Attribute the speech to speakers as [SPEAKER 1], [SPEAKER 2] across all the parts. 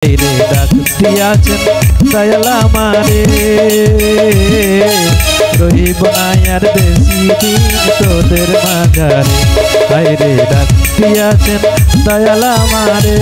[SPEAKER 1] রে ডাক দিয়াছেন দয়াল আমারে, রহিব না আর বেশি দিন তোদের মাঝারে। হায় রে ডাক দিয়াছেন দয়াল আমারে।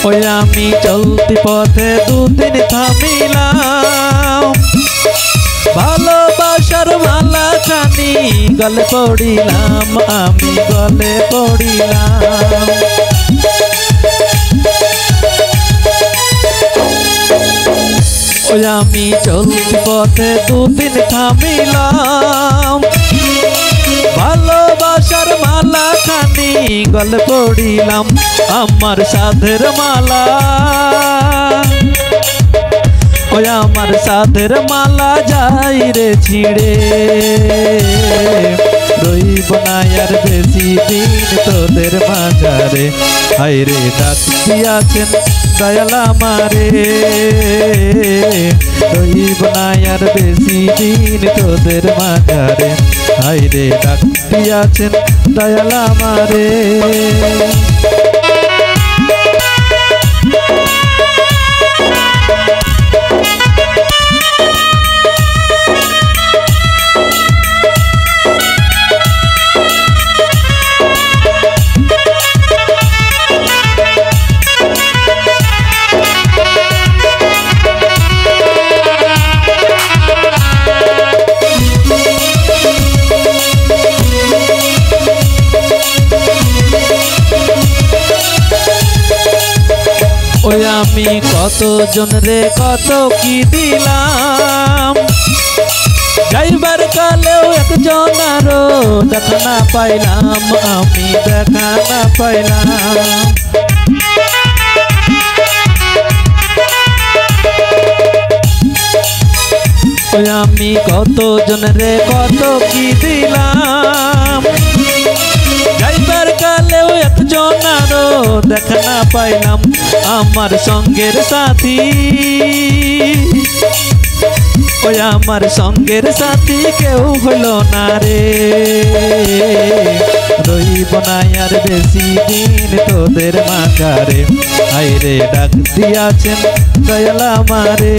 [SPEAKER 1] ওই আমি চলতি পথে দুদিন থামিলাম, ভালোবাসার মালা খানি গলে পড়িলাম, আমি গলে পড়িলাম। ওই আমি চলতি পথে দুদিন থামিলাম, ভালোবাসার মালা খানি গলে পড়িলাম, আমার সাধের মালা। ওই আমার সাধের মালা যাই রে ছিড়ে, রইব না আর বেশি দিন তোদের মাঝারে। হায় রে ডাক দিয়াছেন দয়াল আমারে, রইব না আর বেশি দিন তোদের মাঝারে। হায় রে ডাক দিয়াছেন দয়াল আমারে। ওই আমি কত জন রে কত কি দিলাম, যাইবার কালেও একজন আরো দেখা না পাইলাম, আমি দেখা না পাইলাম। ওই আমি কত জন রে কত কি দিলাম, যাইবার কালেও একজন আরো দেখা না পাইলাম, আমার সঙ্গের সাথী। ওই আমার সঙ্গের সাথী কেউ হলো না রে, রইব না আর বেশি দিন তোদের মাঝারে। হায় রে ডাক দিয়াছেন দয়াল আমারে,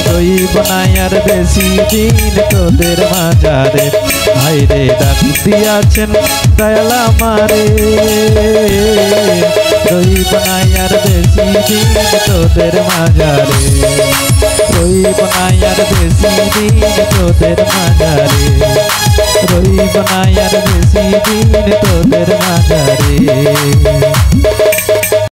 [SPEAKER 1] রইব না আর বেশি দিন তোদের মাঝারে। হায় রে ডাক দিয়াছেন দয়াল আমারে, রইব না আর বেশি দিন তোদের মাঝারে, রইব না আর বেশি দিন তোদের মাঝারে, রইব না আর বেশি দিন তোদের মাঝারে।